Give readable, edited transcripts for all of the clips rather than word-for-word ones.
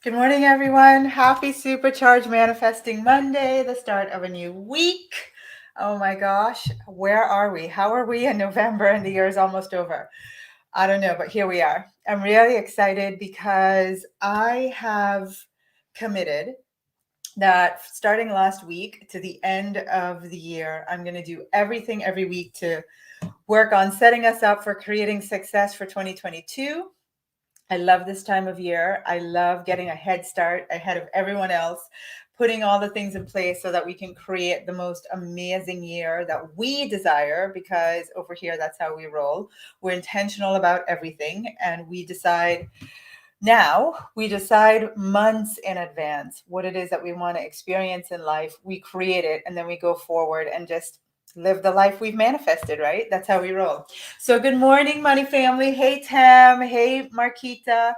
Good morning, everyone. Happy Supercharged Manifesting Monday, the start of a new week. Oh my gosh, where are we? How are we in November and the year is almost over? I don't know, but here we are. I'm really excited because I have committed that starting last week to the end of the year, I'm going to do everything every week to work on setting us up for creating success for 2022. I love this time of year. I love getting a head start ahead of everyone else, putting all the things in place so that we can create the most amazing year that we desire, because over here, that's how we roll. We're intentional about everything, and we decide months in advance what it is that we want to experience in life. We create it, and then we go forward and just live the life we've manifested, right? That's how we roll. So good morning, money family. Hey, Tam. Hey, Marquita,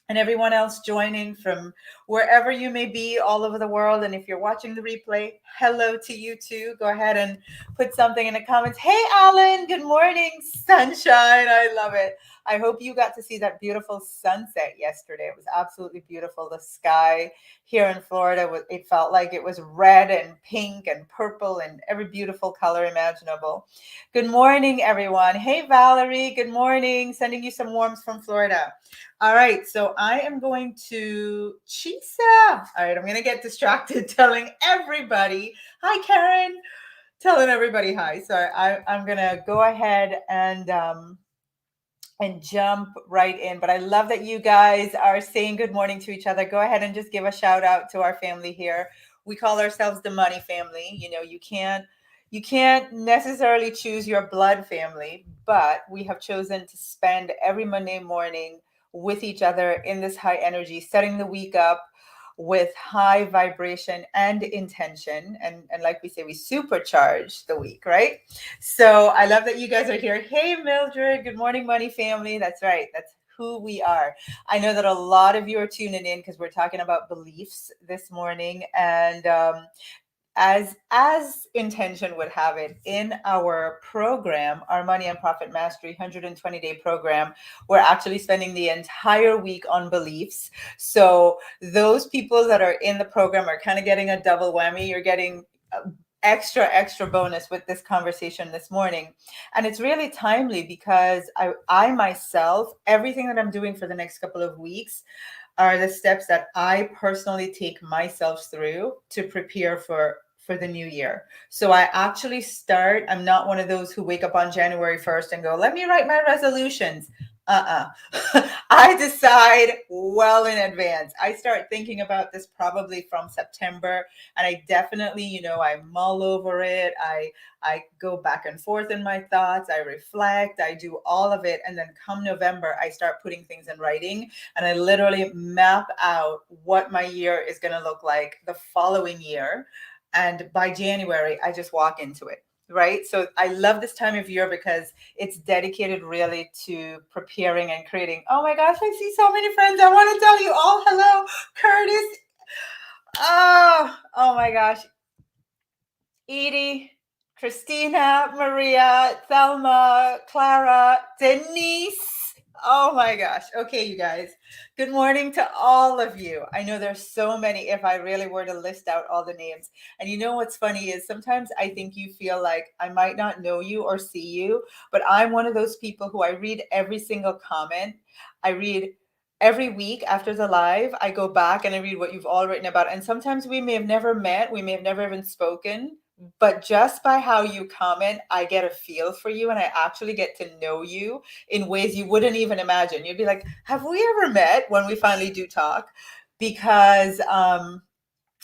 and everyone else joining from wherever you may be all over the world. And if you're watching the replay, hello to you too. Go ahead and put something in the comments. Hey, Alan, good morning, sunshine. I love it. I hope you got to see that beautiful sunset yesterday. It was absolutely beautiful. The sky here in Florida, it felt like it was red and pink and purple and every beautiful color imaginable. Good morning, everyone. Hey, Valerie, good morning. Sending you some warmth from Florida. All right, so I am going to Chisa. All right, I'm going to get distracted telling everybody, hi, Karen, telling everybody hi. So I'm going to go ahead and jump right in. But I love that you guys are saying good morning to each other. Go ahead and just give a shout out to our family here. We call ourselves the money family. You know, you can't necessarily choose your blood family, but we have chosen to spend every Monday morning with each other in this high energy, setting the week up with high vibration and intention. And like we say, we supercharge the week, right? So I love that you guys are here. Hey, Mildred. Good morning, money family. That's right. That's who we are. I know that a lot of you are tuning in because we're talking about beliefs this morning. And as intention would have it, in our program, our Money and Profit Mastery 120-day program, we're actually spending the entire week on beliefs. So those people that are in the program are kind of getting a double whammy. You're getting extra bonus with this conversation this morning. And it's really timely because I myself, everything that I'm doing for the next couple of weeks are the steps that I personally take myself through to prepare for the new year. So I actually I'm not one of those who wake up on January 1st and go, let me write my resolutions. I decide well in advance. I start thinking about this probably from September, and I definitely, I mull over it. I go back and forth in my thoughts. I reflect. I do all of it, and then come November, I start putting things in writing, and I literally map out what my year is going to look like the following year. And by January, I just walk into it. Right. So I love this time of year because it's dedicated really to preparing and creating. Oh my gosh, I see so many friends. I want to tell you all hello. Curtis. Oh my gosh. Edie, Christina, Maria, Thelma, Clara, Denise. Oh my gosh. Okay, you guys. Good morning to all of you. I know there's so many if I really were to list out all the names. And you know what's funny is sometimes I think you feel like I might not know you or see you, but I'm one of those people who I read every single comment. I read every week after the live. I go back and I read what you've all written about. And sometimes we may have never met, we may have never even spoken, but just by how you comment, I get a feel for you and I actually get to know you in ways you wouldn't even imagine. You'd be like, have we ever met, when we finally do talk? Because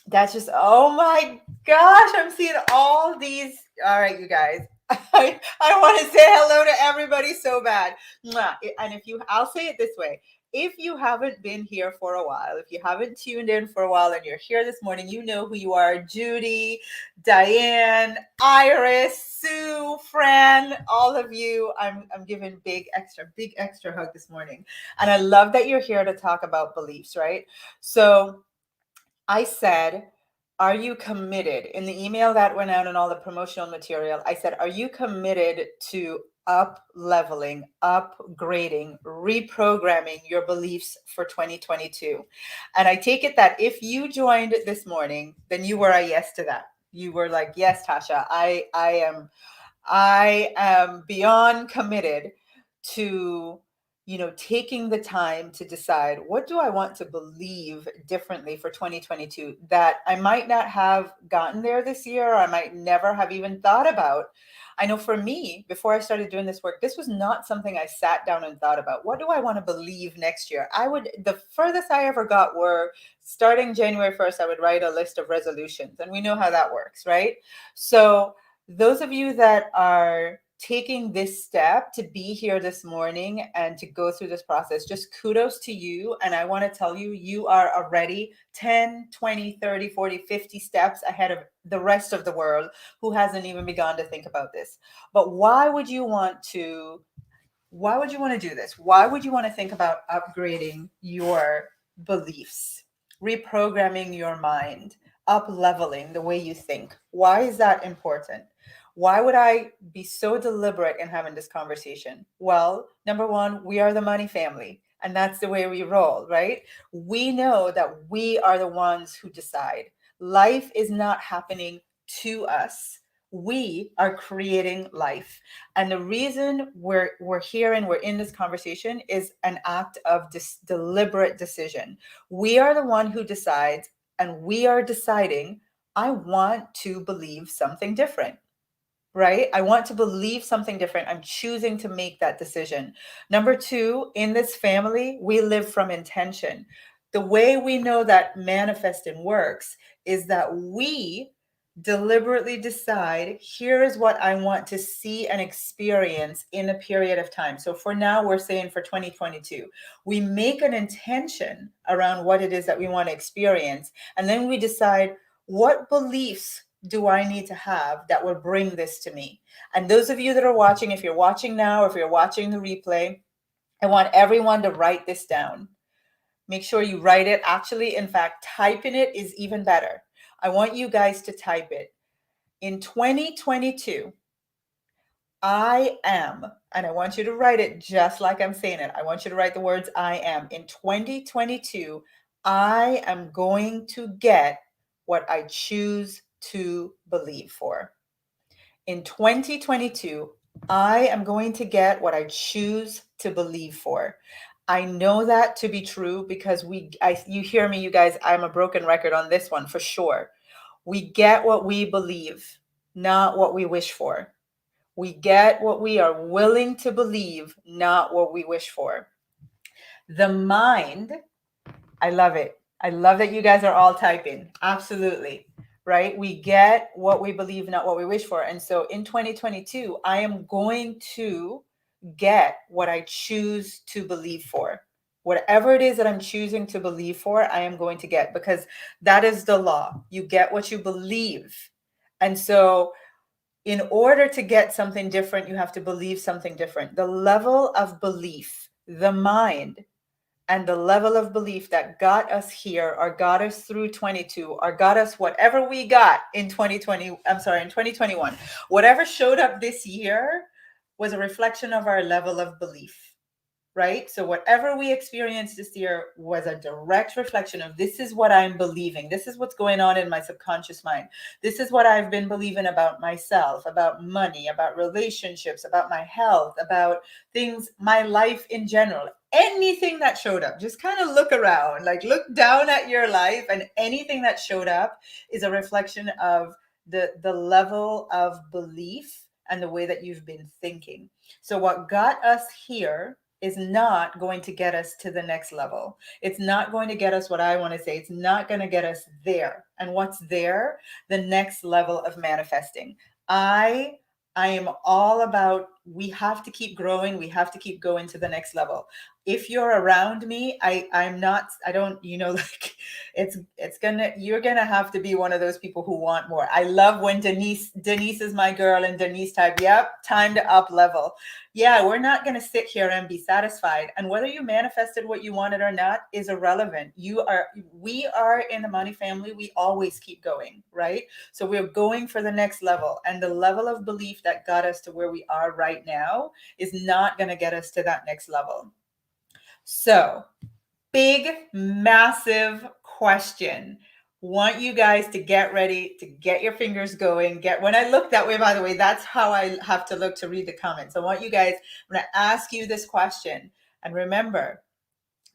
that's just, oh my gosh, I'm seeing all these. All right, you guys. I want to say hello to everybody so bad. Mwah. And I'll say it this way. If you haven't been here for a while, if you haven't tuned in for a while and you're here this morning, you know who you are. Judy, Diane, Iris, Sue, Fran, all of you. I'm giving big extra hug this morning. And I love that you're here to talk about beliefs, right? So I said, are you committed? In the email that went out and all the promotional material, I said, are you committed to up leveling, upgrading, reprogramming your beliefs for 2022. And I take it that if you joined this morning, then you were a yes to that. You were like, yes, Tasha, I am beyond committed to, taking the time to decide, what do I want to believe differently for 2022 that I might not have gotten there this year, or I might never have even thought about. I know for me, before I started doing this work, this was not something I sat down and thought about. What do I want to believe next year? The furthest I ever got were starting January 1st, I would write a list of resolutions. And we know how that works, right? So those of you that are taking this step to be here this morning and to go through this process, just kudos to you. And I want to tell you, you are already 10, 20, 30, 40, 50 steps ahead of the rest of the world who hasn't even begun to think about this. But why would you want to do this? Why would you want to think about upgrading your beliefs, reprogramming your mind, up leveling the way you think? Why is that important? Why would I be so deliberate in having this conversation? Well, number one, we are the money family, and that's the way we roll, right? We know that we are the ones who decide. Life is not happening to us. We are creating life. And the reason we're here and we're in this conversation is an act of deliberate decision. We are the one who decides, and we are deciding, I want to believe something different. Right? I want to believe something different. I'm choosing to make that decision. Number two, in this family, we live from intention. The way we know that manifesting works is that we deliberately decide, here is what I want to see and experience in a period of time. So for now, we're saying for 2022, we make an intention around what it is that we want to experience. And then we decide, what beliefs do I need to have that will bring this to me? And those of you that are watching, if you're watching now, or if you're watching the replay, I want everyone to write this down. Make sure you write it. Actually, in fact, typing it is even better. I want you guys to type it. In 2022, I am, and I want you to write it just like I'm saying it. I want you to write the words I am. In 2022, I am going to get what I choose to believe for. In 2022, I am going to get what I choose to believe for. I know that to be true because you hear me, you guys, I'm a broken record on this one for sure. We get what we believe, not what we wish for. We get what we are willing to believe, not what we wish for. The mind, I love it. I love that you guys are all typing. Absolutely. Right? We get what we believe, not what we wish for. And so in 2022, I am going to get what I choose to believe for. Whatever it is that I'm choosing to believe for, I am going to get, because that is the law. You get what you believe. And so in order to get something different, you have to believe something different. The level of belief, the mind, and the level of belief that got us here, or got us through 22, or got us whatever we got in 2021, whatever showed up this year was a reflection of our level of belief. Right? So whatever we experienced this year was a direct reflection of, this is what I'm believing. This is what's going on in my subconscious mind. This is what I've been believing about myself, about money, about relationships, about my health, about things, my life in general. Anything that showed up, just kind of look around, like look down at your life, and anything that showed up is a reflection of the level of belief and the way that you've been thinking. So what got us here is not going to get us to the next level. It's not going to get us what I want to say. It's not going to get us there. And what's there? The next level of manifesting. I am all about, we have to keep growing. We have to keep going to the next level. If you're around me, I'm not, I don't, like you're gonna have to be one of those people who want more. I love when Denise is my girl, and Denise type, yep, time to up level. Yeah, we're not going to sit here and be satisfied. And whether you manifested what you wanted or not is irrelevant. We are in the money family. We always keep going, right? So we're going for the next level. And the level of belief that got us to where we are right right now is not going to get us to that next level. So, big, massive question. Want you guys to get ready, to get your fingers going. When I look that way, by the way, that's how I have to look to read the comments. I want you guys, I'm going to ask you this question. And remember,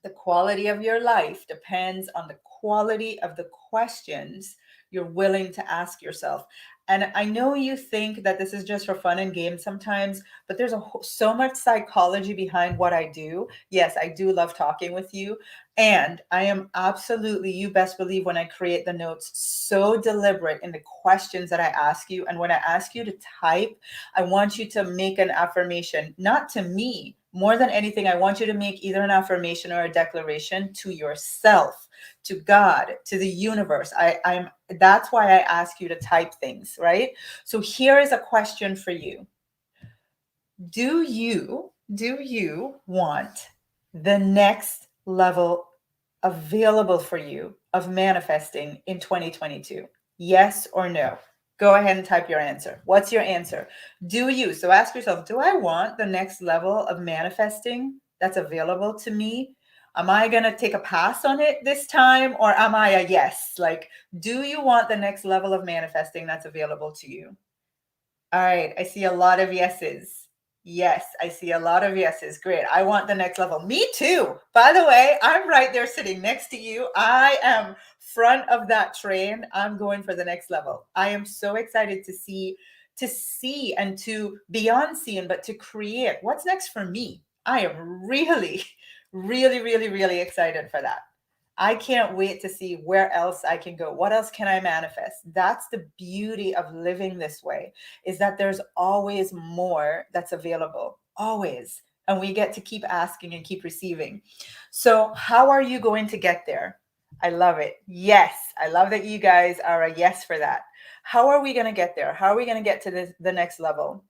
the quality of your life depends on the quality of the questions you're willing to ask yourself. And I know you think that this is just for fun and games sometimes, but there's so much psychology behind what I do. Yes, I do love talking with you. And I am absolutely, you best believe when I create the notes, so deliberate in the questions that I ask you. And when I ask you to type, I want you to make an affirmation, not to me. More than anything, I want you to make either an affirmation or a declaration to yourself, to God, to the universe. That's why I ask you to type things, right? So here is a question for you. Do you want the next level available for you of manifesting in 2022? Yes or no? Go ahead and type your answer. What's your answer? Do you? So ask yourself, do I want the next level of manifesting that's available to me? Am I going to take a pass on it this time, or am I a yes? Like, do you want the next level of manifesting that's available to you? All right, I see a lot of yeses. Yes, I see a lot of yeses. Great. I want the next level. Me too. By the way, I'm right there sitting next to you. I am front of that train. I'm going for the next level. I am so excited to see and to beyond seeing, but to create what's next for me. I am really, really, really, really excited for that. I can't wait to see where else I can go. What else can I manifest? That's the beauty of living this way, is that there's always more that's available, always. And we get to keep asking and keep receiving. So how are you going to get there? I love it. Yes, I love that you guys are a yes for that. How are we going to get there? How are we going to get to the next level?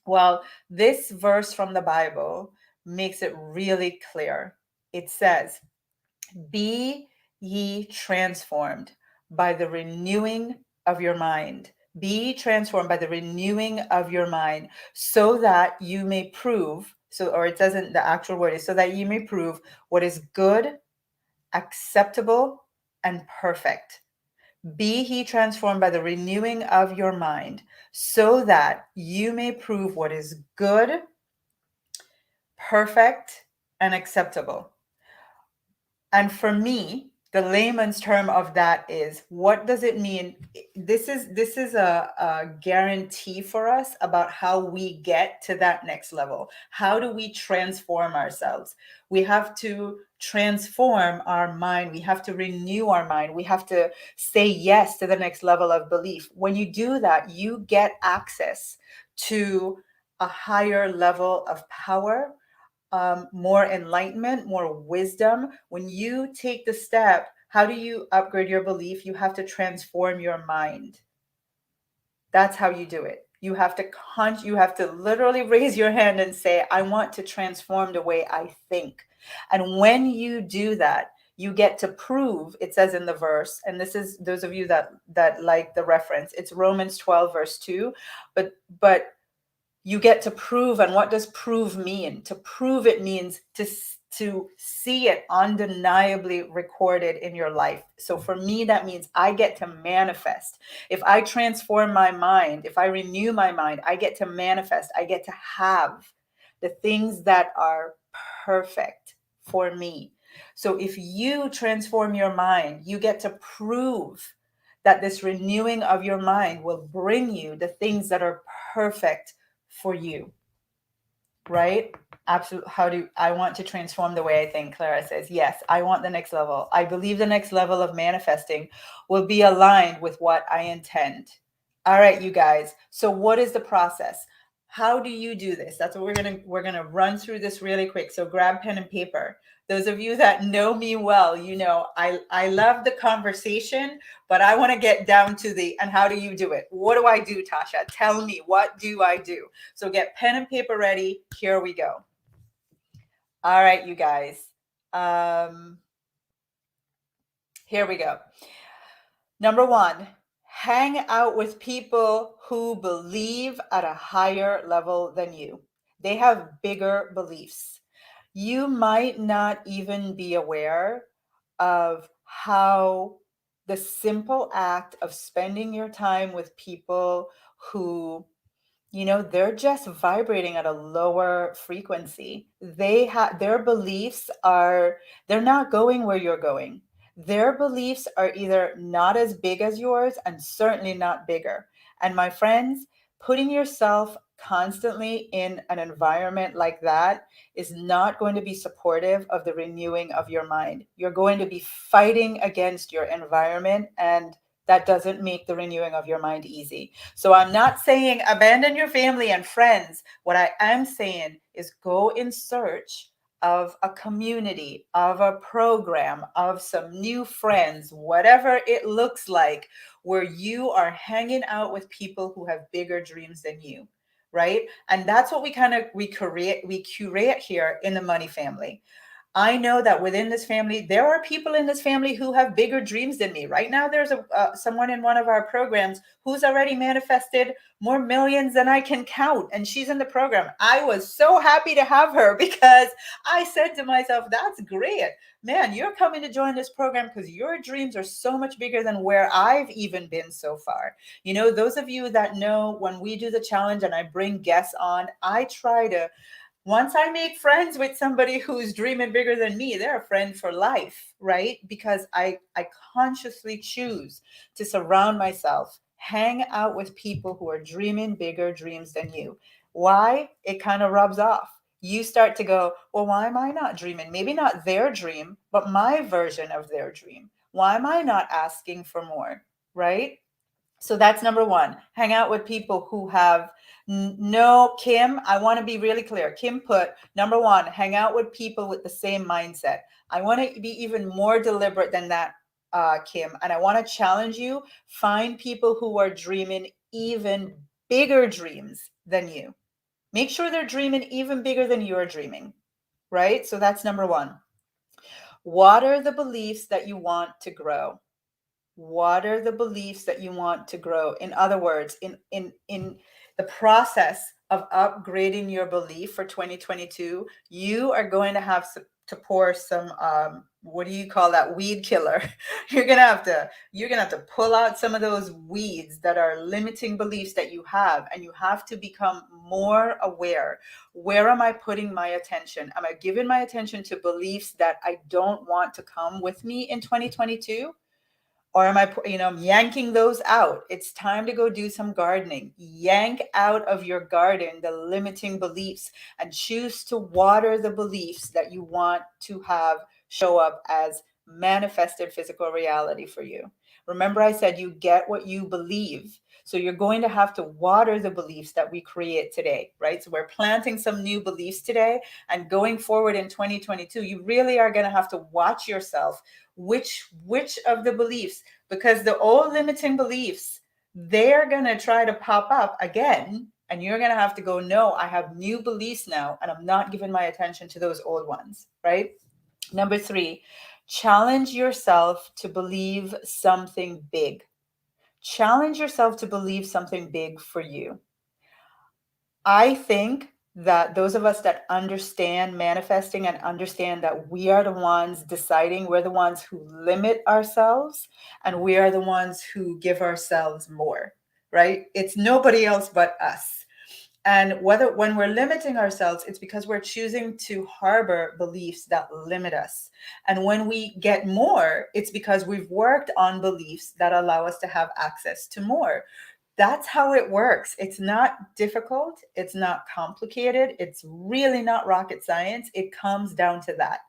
Well, this verse from the Bible makes it really clear. It says, be ye transformed by the renewing of your mind. Be transformed by the renewing of your mind, so that you may prove, or it doesn't, the actual word is, so that you may prove what is good, acceptable, and perfect. Be ye transformed by the renewing of your mind, so that you may prove what is good, perfect, and acceptable. And for me, the layman's term of that is, what does it mean? This is a guarantee for us about how we get to that next level. How do we transform ourselves? We have to transform our mind. We have to renew our mind. We have to say yes to the next level of belief. When you do that, you get access to a higher level of power, more enlightenment, more wisdom. When you take the step, how do you upgrade your belief? You have to transform your mind. That's how you do it. You have to literally raise your hand and say, I want to transform the way I think. And when you do that, you get to prove, it says in the verse, and this is those of you that like the reference, it's Romans 12 verse 2, but you get to prove. And what does prove mean? To prove, it means to see it undeniably recorded in your life. So for me, that means I get to manifest. If I transform my mind, if I renew my mind, I get to manifest. I get to have the things that are perfect for me. So if you transform your mind, you get to prove that this renewing of your mind will bring you the things that are perfect for you, right? Absolutely. How do I want to transform the way I think? Clara says, yes, I want the next level. I believe the next level of manifesting will be aligned with what I intend. All right, you guys. So what is the process? How do you do this? That's what we're gonna run through this really quick. So grab pen and paper. Those of you that know me well, you know I love the conversation, but I want to get down to and how do you do it? What do I do, Tasha? Tell me, what do I do? So get pen and paper ready. Here we go. All right, you guys. Here we go. Number one, hang out with people who believe at a higher level than you. They have bigger beliefs. You might not even be aware of how the simple act of spending your time with people who, they're just vibrating at a lower frequency. Their beliefs are, they're not going where you're going. Their beliefs are either not as big as yours and certainly not bigger. And my friends, putting yourself constantly in an environment like that is not going to be supportive of the renewing of your mind. You're going to be fighting against your environment, and that doesn't make the renewing of your mind easy. So I'm not saying abandon your family and friends. What I am saying is go in search of a community, of a program, of some new friends, whatever it looks like, where you are hanging out with people who have bigger dreams than you, right? And that's what we curate here in the Money Family. I know that within this family, there are people in this family who have bigger dreams than me. Right now, there's someone in one of our programs who's already manifested more millions than I can count, and she's in the program. I was so happy to have her because I said to myself, "That's great, man! You're coming to join this program because your dreams are so much bigger than where I've even been so far." Those of you that know, when we do the challenge and I bring guests on, I try to, once I make friends with somebody who's dreaming bigger than me, they're a friend for life, right? Because I consciously choose to surround myself, hang out with people who are dreaming bigger dreams than you. Why? It kind of rubs off. You start to go, well, why am I not dreaming? Maybe not their dream, but my version of their dream. Why am I not asking for more? Right? So that's number one. Hang out with people who have no, Kim, I want to be really clear. Kim put number one, hang out with people with the same mindset. I want to be even more deliberate than that, Kim. And I want to challenge you, find people who are dreaming even bigger dreams than you. Make sure they're dreaming even bigger than you're dreaming, right? So that's number one. Water the beliefs that you want to grow. What are the beliefs that you want to grow? In other words, in the process of upgrading your belief for 2022, you are going to have to pour some what do you call that, weed killer. You're gonna have to pull out some of those weeds that are limiting beliefs that you have, and you have to become more aware. Where am I putting my attention? Am I giving my attention to beliefs that I don't want to come with me in 2022? Or am I, yanking those out? It's time to go do some gardening. Yank out of your garden the limiting beliefs and choose to water the beliefs that you want to have show up as manifested physical reality for you. Remember, I said you get what you believe. So you're going to have to water the beliefs that we create today, right? So we're planting some new beliefs today, and going forward in 2022, you really are going to have to watch yourself which of the beliefs, because the old limiting beliefs, they're going to try to pop up again, and you're going to have to go, no, I have new beliefs now, and I'm not giving my attention to those old ones, right? Number three, challenge yourself to believe something big. Challenge yourself to believe something big for you. I think that those of us that understand manifesting and understand that we are the ones deciding, we're the ones who limit ourselves, and we are the ones who give ourselves more, right? It's nobody else but us. And when we're limiting ourselves, it's because we're choosing to harbor beliefs that limit us. And when we get more, it's because we've worked on beliefs that allow us to have access to more. That's how it works. It's not difficult. It's not complicated. It's really not rocket science. It comes down to that.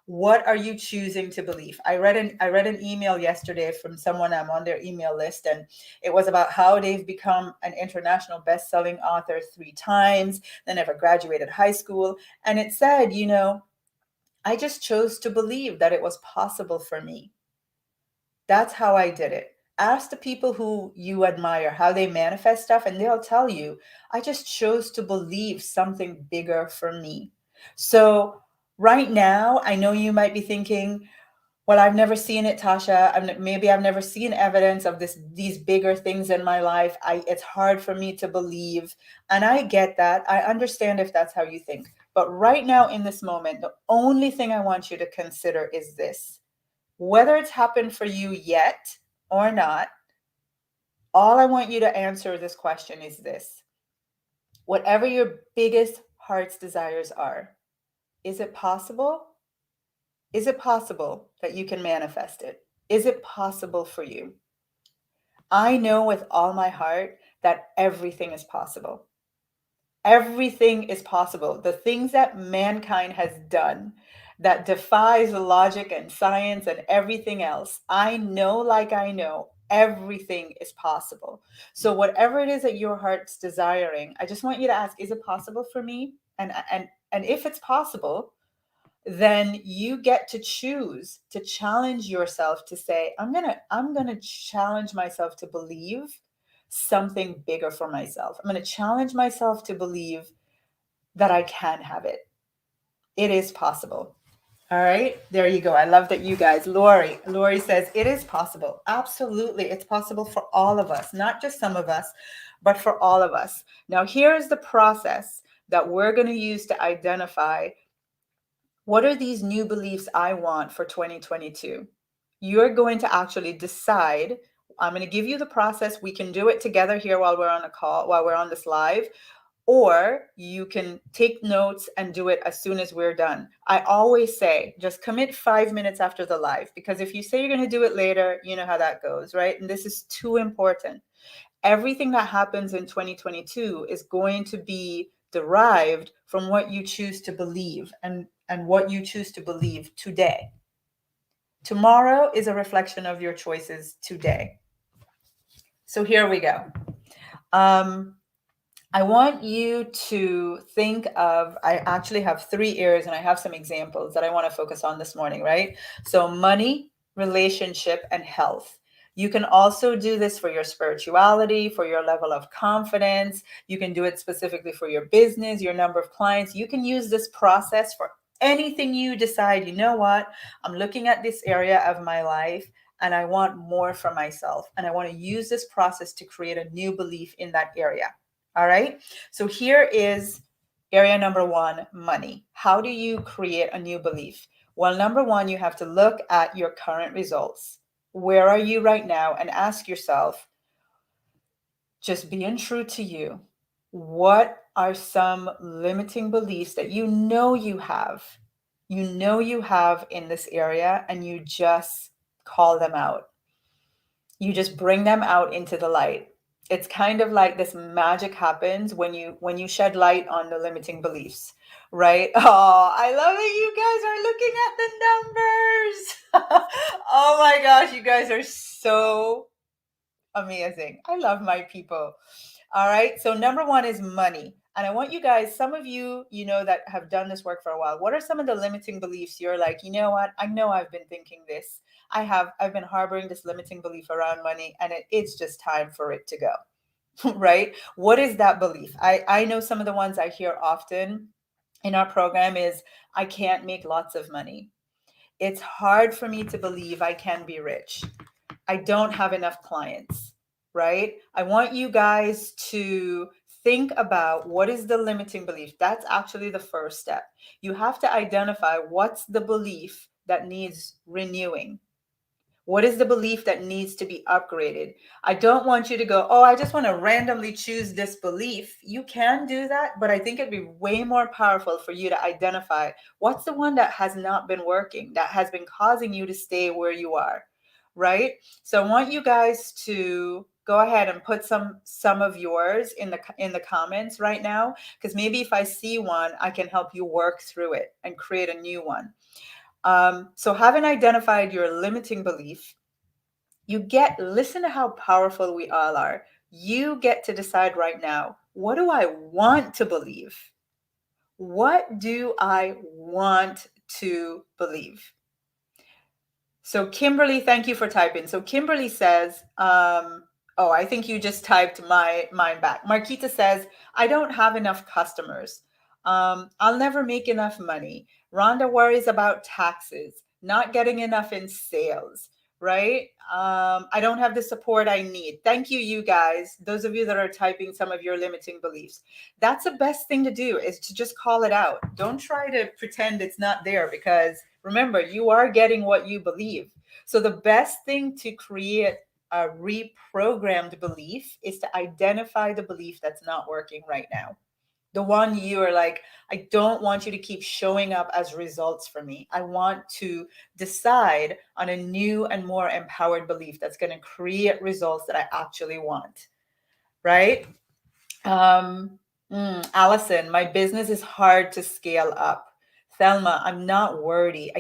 What are you choosing to believe? I read an email yesterday from someone. I'm on their email list, and it was about how they've become an international best-selling author 3 times. They never graduated high school. And it said, I just chose to believe that it was possible for me. That's how I did it. Ask the people who you admire how they manifest stuff, and they'll tell you, I just chose to believe something bigger for me. So, right now, I know you might be thinking, Well, I've never seen it, Tasha. Maybe I've never seen evidence of these bigger things in my life. It's hard for me to believe. And I get that. I understand if that's how you think. But right now in this moment, the only thing I want you to consider is this. Whether it's happened for you yet or not, all I want you to answer this question is this. Whatever your biggest heart's desires are, is it possible? Is it possible that you can manifest it? Is it possible for you? I know with all my heart that everything is possible. Everything is possible. The things that mankind has done that defies logic and science and everything else, I know, like I know, everything is possible. So whatever it is that your heart's desiring, I just want you to ask, is it possible for me? And if it's possible, then you get to choose to challenge yourself to say, I'm gonna challenge myself to believe something bigger for myself. I'm going to challenge myself to believe that I can have it. It is possible. All right, there you go. I love that you guys. Lori says it is possible. Absolutely, it's possible for all of us, not just some of us, but for all of us. Now, here is the process that we're going to use to identify what are these new beliefs I want for 2022. You're going to actually decide. I'm going to give you the process. We can do it together here while we're on a call, while we're on this live, or you can take notes and do it as soon as we're done. I always say just commit 5 minutes after the live, because if you say you're going to do it later, you know how that goes, right? And this is too important. Everything that happens in 2022 is going to be derived from what you choose to believe and what you choose to believe today. Tomorrow is a reflection of your choices today. So here we go. I want you to think of, I actually have 3 areas and I have some examples that I want to focus on this morning, right? So money, relationship, and health. You can also do this for your spirituality, for your level of confidence. You can do it specifically for your business, your number of clients. You can use this process for anything you decide, you know what, I'm looking at this area of my life and I want more for myself. And I want to use this process to create a new belief in that area. All right. So here is area number 1, money. How do you create a new belief? Well, number 1, you have to look at your current results. Where are you right now? And ask yourself, just being true to you, what are some limiting beliefs that you know you have? You know you have in this area, and you just call them out. You just bring them out into the light. It's kind of like this magic happens when you shed light on the limiting beliefs, right? Oh, I love that you guys are looking at the numbers. Oh my gosh, you guys are so amazing. I love my people. All right. So number 1 is money. And I want you guys, some of you, that have done this work for a while, what are some of the limiting beliefs you're like, you know what? I know I've been thinking this. I've been harboring this limiting belief around money, and it's just time for it to go. Right? What is that belief? I know some of the ones I hear often in our program is, I can't make lots of money. It's hard for me to believe I can be rich. I don't have enough clients, right? I want you guys to think about what is the limiting belief. That's actually the first step. You have to identify what's the belief that needs renewing. What is the belief that needs to be upgraded? I don't want you to go, oh, I just want to randomly choose this belief. You can do that, but I think it'd be way more powerful for you to identify what's the one that has not been working, that has been causing you to stay where you are, right? So I want you guys to go ahead and put some of yours in the comments right now, because maybe if I see one, I can help you work through it and create a new one. So having identified your limiting belief, listen to how powerful we all are. You get to decide right now, what do I want to believe? What do I want to believe? So Kimberly, thank you for typing. So Kimberly says, I think you just typed mine back. Marquita says, I don't have enough customers. I'll never make enough money. Rhonda worries about taxes. not getting enough in sales, right? I don't have the support I need. Thank you, you guys. Those of you that are typing some of your limiting beliefs. That's the best thing to do, is to just call it out. Don't try to pretend it's not there, because remember, you are getting what you believe. So the best thing to create a reprogrammed belief is to identify the belief that's not working right now. The one you are like, I don't want you to keep showing up as results for me. I want to decide on a new and more empowered belief that's going to create results that I actually want, right? Um, Allison, my business is hard to scale up. Thelma, I'm not worthy.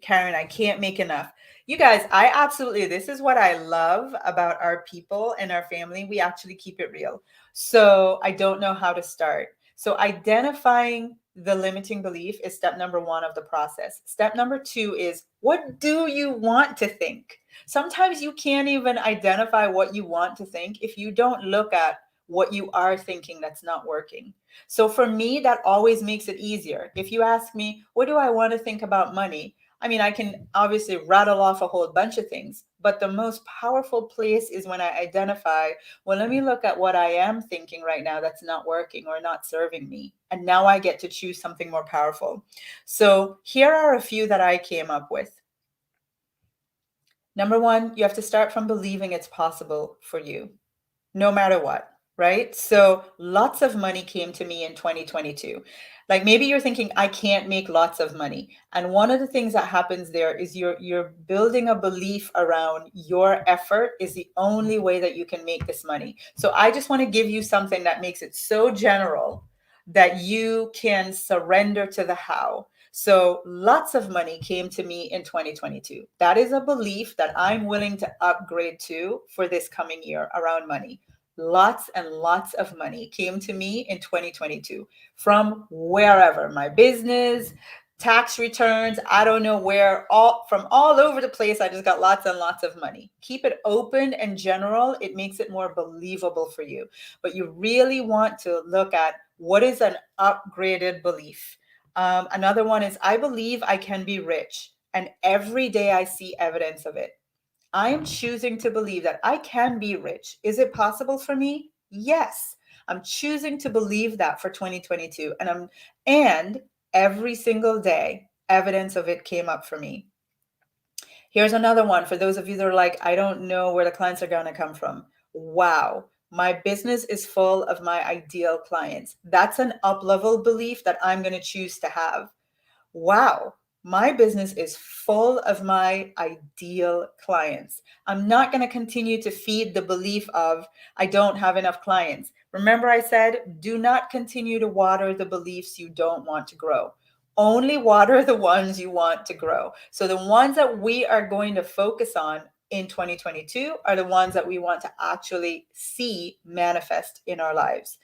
Karen, I can't make enough. You guys, I absolutely, this is what I love about our people and our family. We actually keep it real. So I don't know how to start. So identifying the limiting belief is step number one of the process. Step number two is, what do you want to think? Sometimes you can't even identify what you want to think if you don't look at what you are thinking that's not working. So for me, that always makes it easier. If you ask me, what do I want to think about money? I mean, I can obviously rattle off a whole bunch of things, but the most powerful place is when I identify, well, let me look at what I am thinking right now that's not working or not serving me. And now I get to choose something more powerful. So here are a few that I came up with. Number one, you have to start from believing it's possible for you, no matter what, right? So lots of money came to me in 2022. Like maybe you're thinking, I can't make lots of money. And one of the things that happens there is you're building a belief around your effort is the only way that you can make this money. So I just want to give you something that makes it so general that you can surrender to the how. So lots of money came to me in 2022. That is a belief that I'm willing to upgrade to for this coming year around money. Lots and lots of money came to me in 2022 from wherever, my business, tax returns, I don't know where, all from all over the place. I just got lots and lots of money. Keep it open and general. It makes it more believable for you. But you really want to look at what is an upgraded belief. Another one is, I believe I can be rich, and every day I see evidence of it. I am choosing to believe that I can be rich. Is it possible for me? Yes. I'm choosing to believe that for 2022. And every single day, evidence of it came up for me. Here's another one for those of you that are like, I don't know where the clients are going to come from. Wow. My business is full of my ideal clients. That's an up-level belief that I'm going to choose to have. Wow, my business is full of my ideal clients. I'm not going to continue to feed the belief of I don't have enough clients. Remember, I said, do not continue to water the beliefs you don't want to grow. Only water the ones you want to grow. So the ones that we are going to focus on in 2022 are the ones that we want to actually see manifest in our lives.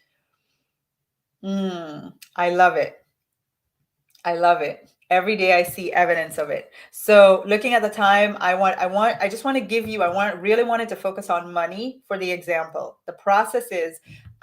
I love it. I love it. Every day I see evidence of it. So looking at the time, I just want to give you, really wanted to focus on money for the example. The process is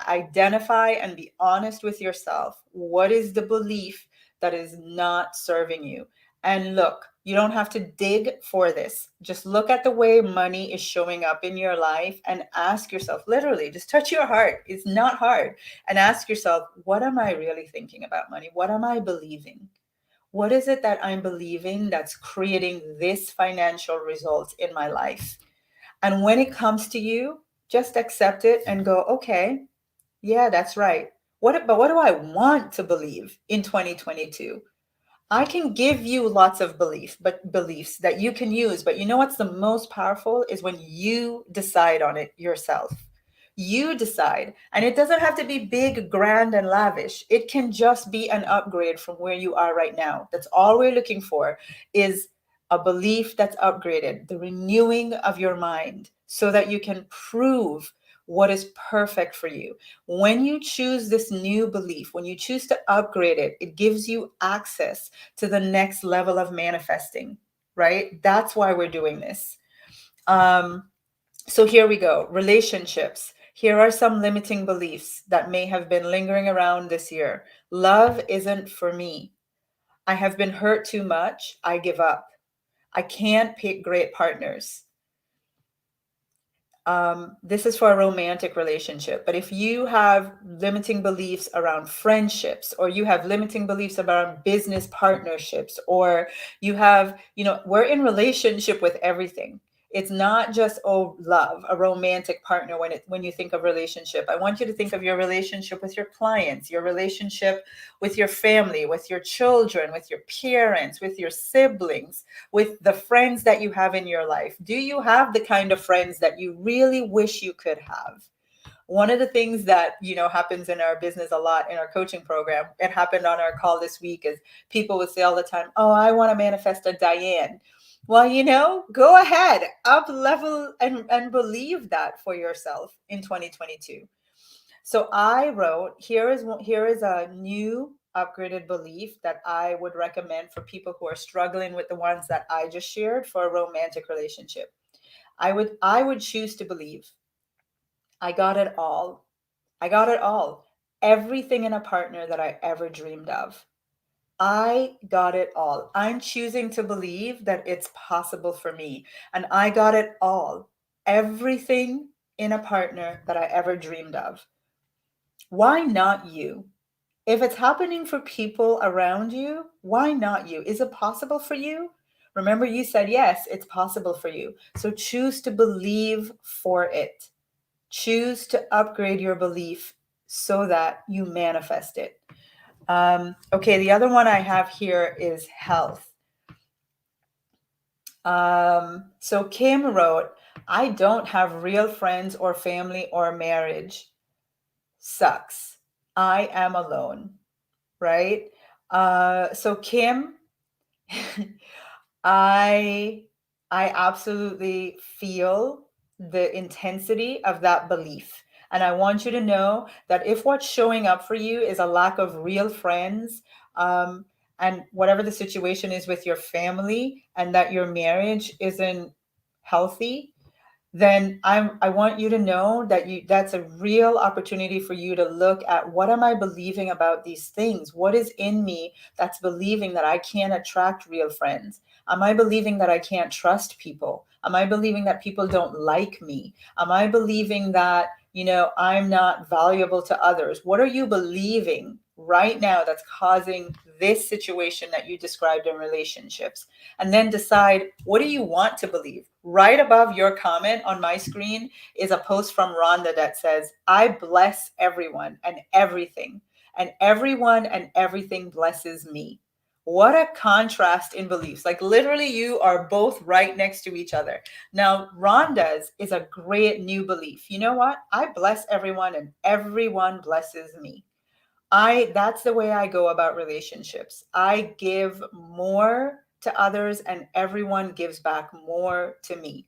identify and be honest with yourself. What is the belief that is not serving you? And look, you don't have to dig for this. Just look at the way money is showing up in your life and ask yourself, literally, just touch your heart. It's not hard. And ask yourself, what am I really thinking about money? What am I believing? What is it that I'm believing that's creating this financial result in my life? And when it comes to you, just accept it and go, okay, yeah, that's right. But what do I want to believe in 2022? I can give you lots of beliefs that you can use, but you know what's the most powerful is when you decide on it yourself. You decide, and it doesn't have to be big, grand, and lavish. It can just be an upgrade from where you are right now. That's all we're looking for, is a belief that's upgraded, the renewing of your mind so that you can prove what is perfect for you. When you choose this new belief, when you choose to upgrade it, it gives you access to the next level of manifesting, right? That's why we're doing this. So here we go. Relationships. Here are some limiting beliefs that may have been lingering around this year. Love isn't for me. I have been hurt too much. I give up. I can't pick great partners. This is for a romantic relationship. But if you have limiting beliefs around friendships, or you have limiting beliefs around business partnerships, or you have, we're in relationship with everything. It's not just, love, a romantic partner. When you think of relationship, I want you to think of your relationship with your clients, your relationship with your family, with your children, with your parents, with your siblings, with the friends that you have in your life. Do you have the kind of friends that you really wish you could have? One of the things that happens in our business a lot in our coaching program, it happened on our call this week, is people would say all the time, oh, I want to manifest a Diane. Well, go ahead, up level and believe that for yourself in 2022. So I wrote, here is a new upgraded belief that I would recommend for people who are struggling with the ones that I just shared for a romantic relationship. I would choose to believe I got it all. I got it all. Everything in a partner that I ever dreamed of. I got it all. I'm choosing to believe that it's possible for me. And I got it all. Everything in a partner that I ever dreamed of. Why not you? If it's happening for people around you, why not you? Is it possible for you? Remember, you said yes, it's possible for you. So choose to believe for it. Choose to upgrade your belief so that you manifest it. Okay, the other one I have here is health. So Kim wrote, I don't have real friends or family or marriage. Sucks. I am alone, right? So Kim, I absolutely feel the intensity of that belief. And I want you to know that if what's showing up for you is a lack of real friends, and whatever the situation is with your family, and that your marriage isn't healthy, then I want you to know that that's a real opportunity for you to look at, what am I believing about these things? What is in me that's believing that I can't attract real friends? Am I believing that I can't trust people? Am I believing that people don't like me? Am I believing that, I'm not valuable to others? What are you believing right now that's causing this situation that you described in relationships? And then decide, what do you want to believe? Right above your comment on my screen is a post from Rhonda that says, I bless everyone and everything, and everyone and everything blesses me. What a contrast in beliefs. Like, literally, you are both right next to each other. Now, Rhonda's is a great new belief. You know what? I bless everyone and everyone blesses me. That's the way I go about relationships. I give more to others and everyone gives back more to me.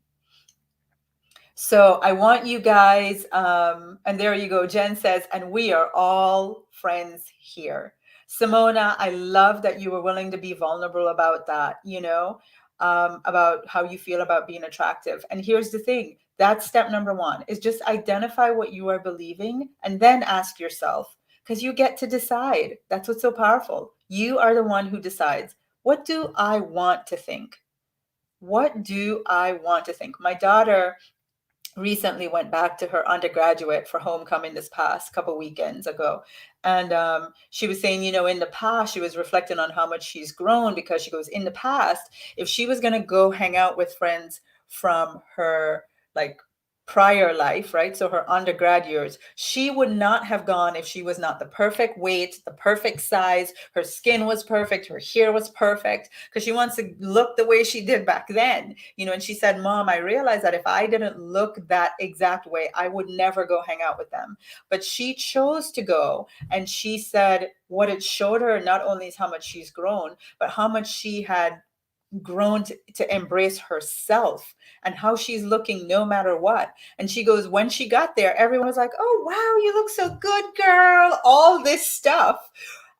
So I want you guys, and there you go. Jen says, and we are all friends here. Simona, I love that you were willing to be vulnerable about that, about how you feel about being attractive. And here's the thing, that's step number one, is just identify what you are believing and then ask yourself, because you get to decide. That's what's so powerful. You are the one who decides. What do I want to think? What do I want to think? My daughter recently went back to her undergraduate for homecoming this past couple weekends ago, and she was saying, in the past, she was reflecting on how much she's grown, because she goes, in the past, if she was going to go hang out with friends from her like prior life, right, so her undergrad years, she would not have gone if she was not the perfect weight, the perfect size, her skin was perfect, her hair was perfect, because she wants to look the way she did back then, and she said, Mom, I realized that if I didn't look that exact way, I would never go hang out with them. But she chose to go, and she said what it showed her not only is how much she's grown, but how much she had grown to embrace herself and how she's looking no matter what. And she goes, when she got there, everyone was like, oh, wow, you look so good, girl, all this stuff.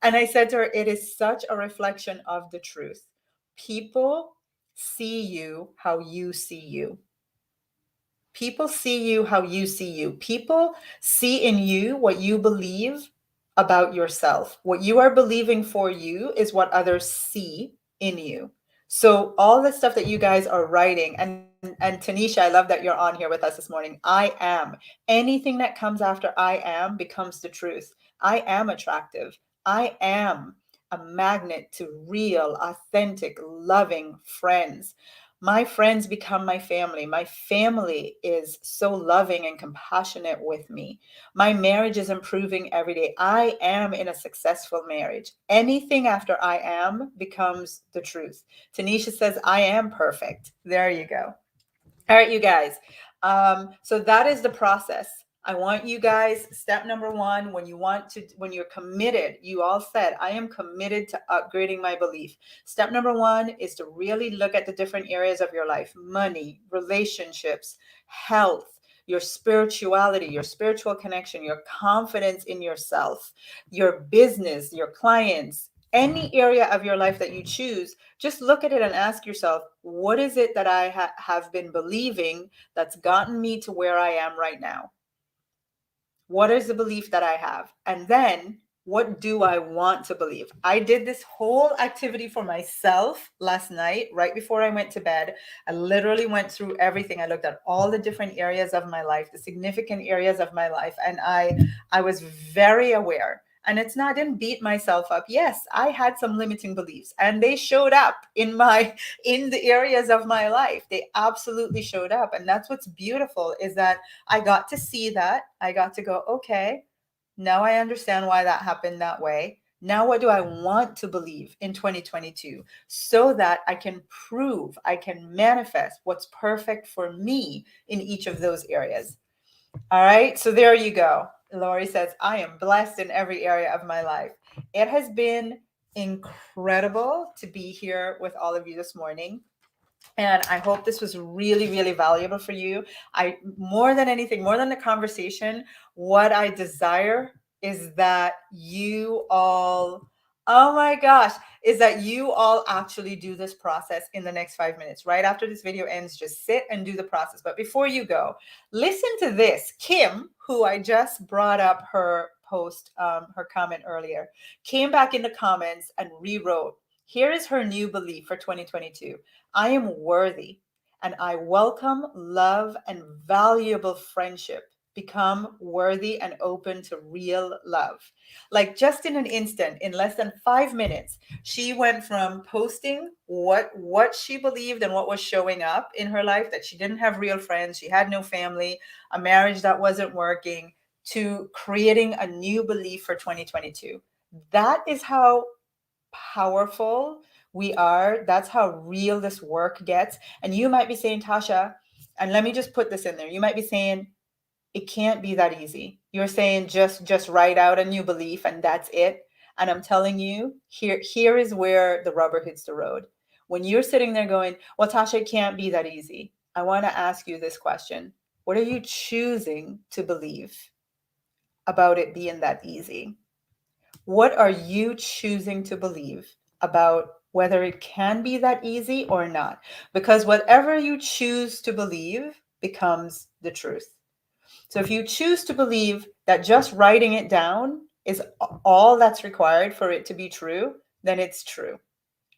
And I said to her, it is such a reflection of the truth. People see you how you see you. People see you how you see you. People see in you what you believe about yourself. What you are believing for you is what others see in you. So all the stuff that you guys are writing, and Tanisha, I love that you're on here with us this morning. I am. Anything that comes after I am becomes the truth. I am attractive. I am a magnet to real, authentic, loving friends. My friends become my family. My family is so loving and compassionate with me. My marriage is improving every day. I am in a successful marriage. Anything after I am becomes the truth. Tanisha says, I am perfect. There you go. All right, you guys. So that is the process. I want you guys, step number one, when you're committed, you all said, I am committed to upgrading my belief. Step number one is to really look at the different areas of your life: money, relationships, health, your spirituality, your spiritual connection, your confidence in yourself, your business, your clients, any area of your life that you choose. Just look at it and ask yourself, what is it that I have been believing that's gotten me to where I am right now? What is the belief that I have? And then what do I want to believe? I did this whole activity for myself last night, right before I went to bed. I literally went through everything. I looked at all the different areas of my life, the significant areas of my life, and I was very aware. And it's not, I didn't beat myself up. Yes, I had some limiting beliefs, and they showed up in the areas of my life. They absolutely showed up. And that's what's beautiful, is that I got to see that. I got to go, okay, now I understand why that happened that way. Now, what do I want to believe in 2022 so that I can prove, I can manifest what's perfect for me in each of those areas? All right. So there you go. Lori says, I am blessed in every area of my life. It has been incredible to be here with all of you this morning. And I hope this was really, really valuable for you. More than anything, more than the conversation, what I desire is that you all, oh my gosh, is that you all actually do this process in the next 5 minutes. Right after this video ends, just sit and do the process. But before you go, listen to this. Kim, who I just brought up her post, her comment earlier, came back in the comments and rewrote. Here is her new belief for 2022. I am worthy, and I welcome love and valuable friendship. Become worthy and open to real love. Like, just in an instant, in less than 5 minutes, she went from posting what she believed and what was showing up in her life, that she didn't have real friends, she had no family, a marriage that wasn't working, to creating a new belief for 2022. That is how powerful we are. That's how real this work gets. And you might be saying, Tasha, and let me just put this in there. You might be saying, it can't be that easy. You're saying just write out a new belief and that's it. And I'm telling you, here is where the rubber hits the road. When you're sitting there going, well, Tasha, it can't be that easy, I want to ask you this question. What are you choosing to believe about it being that easy? What are you choosing to believe about whether it can be that easy or not? Because whatever you choose to believe becomes the truth. So if you choose to believe that just writing it down is all that's required for it to be true, then it's true.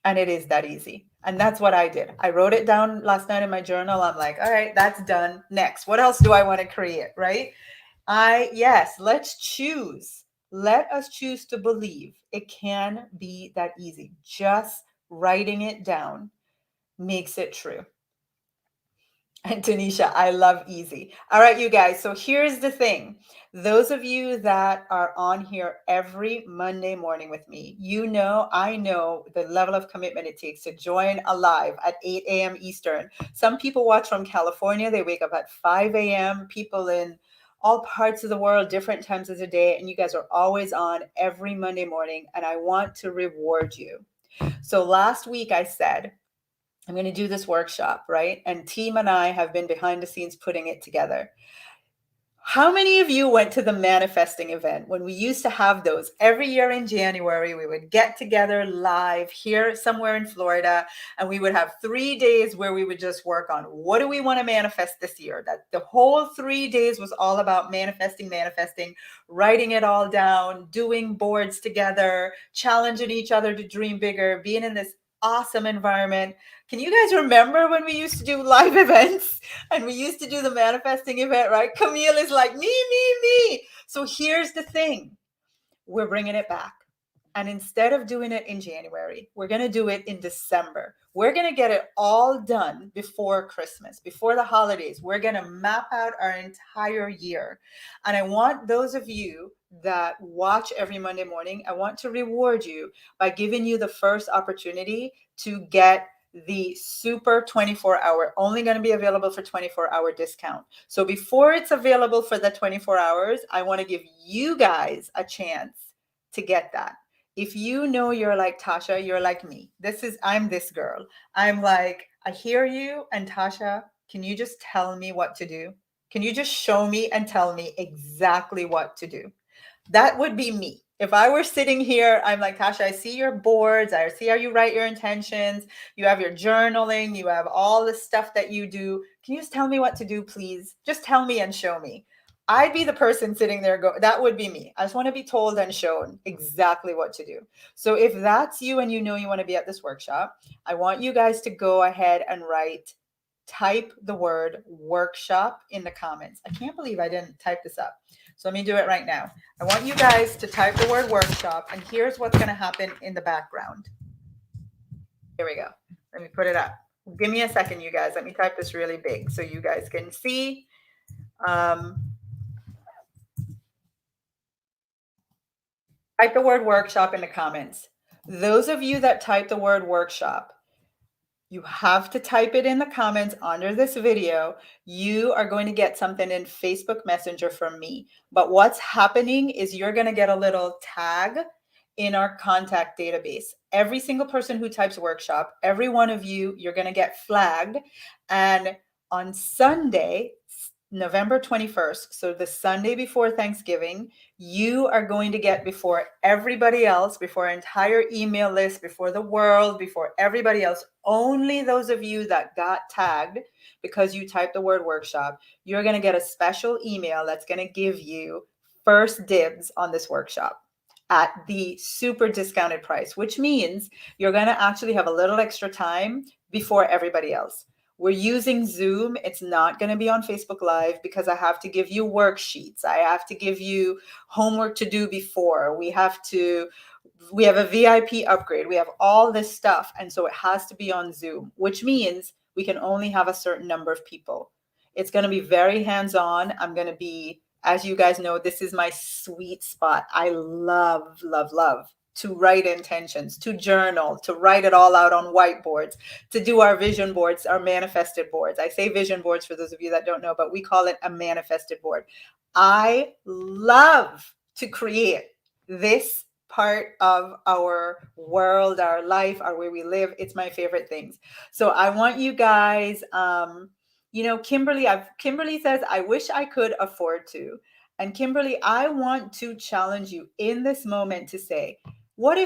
And it is that easy. And that's what I did. I wrote it down last night in my journal. I'm like, all right, that's done. Next, what else do I want to create? Right? Yes, let's choose. Let us choose to believe it can be that easy. Just writing it down makes it true. And Tanisha, I love easy. All right, you guys. So here's the thing. Those of you that are on here every Monday morning with me, I know the level of commitment it takes to join a live at 8 a.m. Eastern. Some people watch from California. They wake up at 5 a.m. People in all parts of the world, different times of the day. And you guys are always on every Monday morning. And I want to reward you. So last week I said, I'm going to do this workshop, right? And team and I have been behind the scenes putting it together. How many of you went to the manifesting event when we used to have those every year in January? We would get together live here somewhere in Florida, and we would have 3 days where we would just work on what do we want to manifest this year. That the whole 3 days was all about manifesting, writing it all down, doing boards together, challenging each other to dream bigger, being in this awesome environment. Can you guys remember when we used to do live events and we used to do the manifesting event, right? Camille is like, me. So here's the thing. We're bringing it back. And instead of doing it in January, we're going to do it in December. We're going to get it all done before Christmas, before the holidays. We're going to map out our entire year. And I want those of you that watch every Monday morning, I want to reward you by giving you the first opportunity to get the super 24-hour, only going to be available for 24-hour discount. So before it's available for the 24 hours, I want to give you guys a chance to get that. If you know you're like Tasha, you're like me. I'm this girl. I'm like, I hear you. And Tasha, can you just tell me what to do? Can you just show me and tell me exactly what to do? That would be me. If I were sitting here, I'm like, Tasha, I see your boards. I see how you write your intentions. You have your journaling. You have all the stuff that you do. Can you just tell me what to do, please? Just tell me and show me. I'd be the person sitting there that would be me. I just want to be told and shown exactly what to do. So if that's you and you know you want to be at this workshop, I want you guys to go ahead and type the word workshop in the comments. I can't believe I didn't type this up. So let me do it right now. I want you guys to type the word workshop, and here's what's going to happen in the background. Here we go. Let me put it up. Give me a second, you guys. Let me type this really big so you guys can see. Type the word workshop in the comments. Those of you that type the word workshop, you have to type it in the comments under this video. You are going to get something in Facebook Messenger from me. But what's happening is you're going to get a little tag in our contact database. Every single person who types workshop, every one of you, you're going to get flagged. And on Sunday, November 21st, so the Sunday before Thanksgiving, you are going to get before everybody else, before our entire email list, before the world, before everybody else, only those of you that got tagged because you typed the word workshop, you're going to get a special email that's going to give you first dibs on this workshop at the super discounted price, which means you're going to actually have a little extra time before everybody else. We're using Zoom. It's not going to be on Facebook Live because I have to give you worksheets. I have to give you homework to do before. We have a VIP upgrade. We have all this stuff. And so it has to be on Zoom, which means we can only have a certain number of people. It's going to be very hands-on. I'm going to be, as you guys know, this is my sweet spot. I love to write intentions, to journal, to write it all out on whiteboards, to do our vision boards, our manifested boards. I say vision boards for those of you that don't know, but we call it a manifested board. I love to create this part of our world, our life, our way we live. It's my favorite things. So I want you guys, Kimberly says, I wish I could afford to. And Kimberly, I want to challenge you in this moment to say, what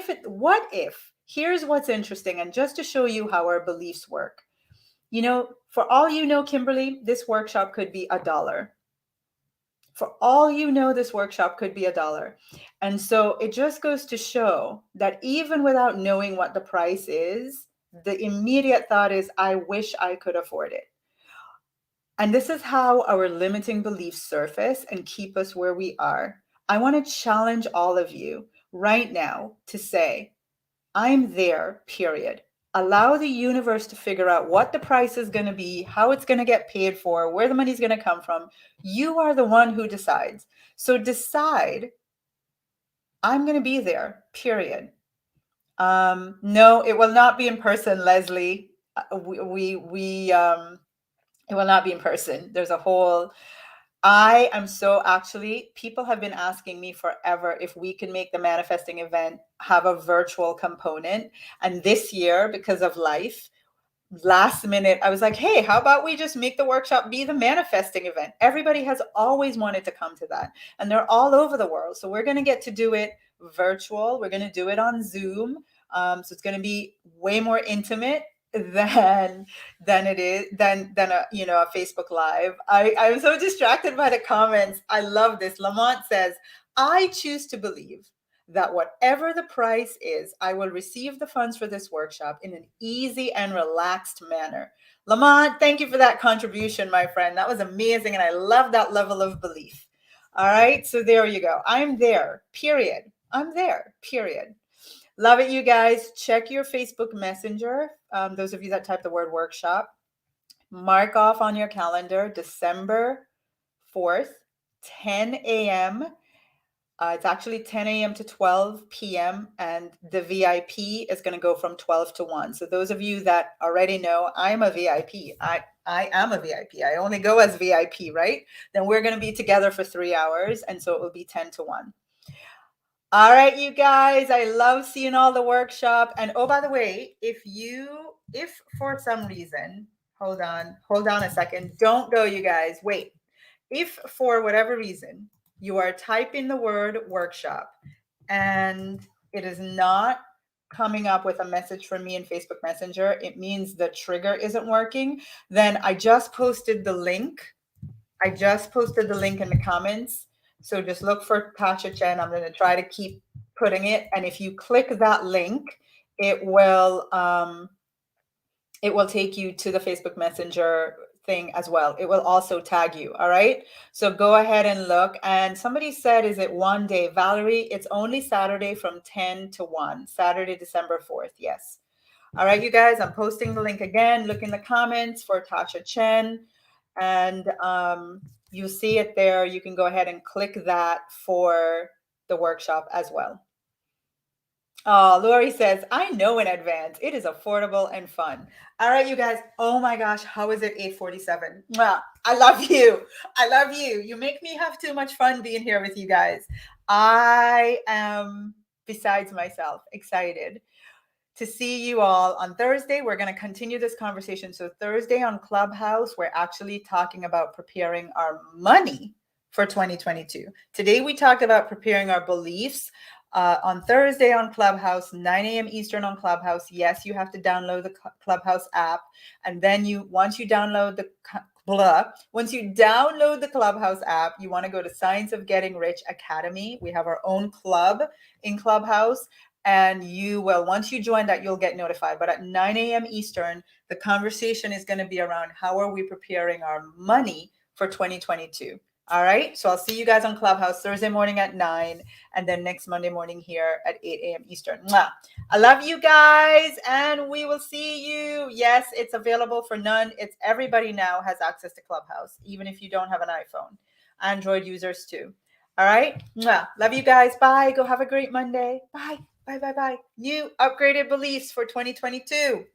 if, here's what's interesting, and just to show you how our beliefs work. For all you know, Kimberly, this workshop could be $1. For all you know, this workshop could be $1. And so it just goes to show that even without knowing what the price is, the immediate thought is, I wish I could afford it. And this is how our limiting beliefs surface and keep us where we are. I want to challenge all of you right now to say, I'm there, period. Allow the universe to figure out what the price is going to be, how it's going to get paid for, where the money's going to come from. You are the one who decides. So decide, I'm going to be there, period. No, it will not be in person, Leslie. It will not be in person. People have been asking me forever if we can make the manifesting event have a virtual component. And this year, because of life, last minute, I was like, hey, how about we just make the workshop be the manifesting event? Everybody has always wanted to come to that. And they're all over the world. So we're going to get to do it virtual. We're going to do it on Zoom. So it's going to be way more intimate than a Facebook Live. I'm so distracted by the comments. I love this. Lamont says, I choose to believe that whatever the price is, I will receive the funds for this workshop in an easy and relaxed manner. Lamont, thank you for that contribution, my friend. That was amazing, and I love that level of belief. All right, so there you go. I'm there, period. I'm there, period. Love it, you guys. Check your Facebook Messenger. Those of you that type the word workshop, mark off on your calendar December 4th, 10 a.m. It's actually 10 a.m. to 12 p.m. and the VIP is going to go from 12 to 1. So those of you that already know, I'm a VIP. I am a VIP. I only go as VIP, right? Then we're going to be together for 3 hours, and so it will be 10 to 1. All right, you guys, I love seeing all the workshop. And oh, by the way, if for some reason, hold on a second. Don't go, you guys. Wait. If for whatever reason you are typing the word workshop and it is not coming up with a message from me in Facebook Messenger, it means the trigger isn't working. Then I just posted the link. in the comments. So just look for Tasha Chen. I'm going to try to keep putting it. And if you click that link, it will take you to the Facebook Messenger thing as well. It will also tag you. All right. So go ahead and look. And somebody said, is it one day? Valerie, it's only Saturday from 10 to 1, Saturday, December 4th. Yes. All right, you guys, I'm posting the link again. Look in the comments for Tasha Chen. And you see it there. You can go ahead and click that for the workshop as well. Oh, Lori says, I know in advance. It is affordable and fun. All right, you guys. Oh my gosh, how is it 8:47? I love you. I love you. You make me have too much fun being here with you guys. I am besides myself excited to see you all on Thursday. We're going to continue this conversation. So Thursday on Clubhouse, we're actually talking about preparing our money for 2022. Today, we talked about preparing our beliefs. On Thursday on Clubhouse, 9 a.m. Eastern on Clubhouse. Yes, you have to download the Clubhouse app. And then once you download the Clubhouse app, you want to go to Science of Getting Rich Academy. We have our own club in Clubhouse. And once you join that, you'll get notified. But at 9 a.m. Eastern, the conversation is going to be around how are we preparing our money for 2022. All right. So I'll see you guys on Clubhouse Thursday morning at 9 and then next Monday morning here at 8 a.m. Eastern. Mwah. I love you guys and we will see you. Yes, it's available for none. Everybody now has access to Clubhouse, even if you don't have an iPhone. Android users too. All right. Mwah. Love you guys. Bye. Go have a great Monday. Bye. Bye. New upgraded beliefs for 2022.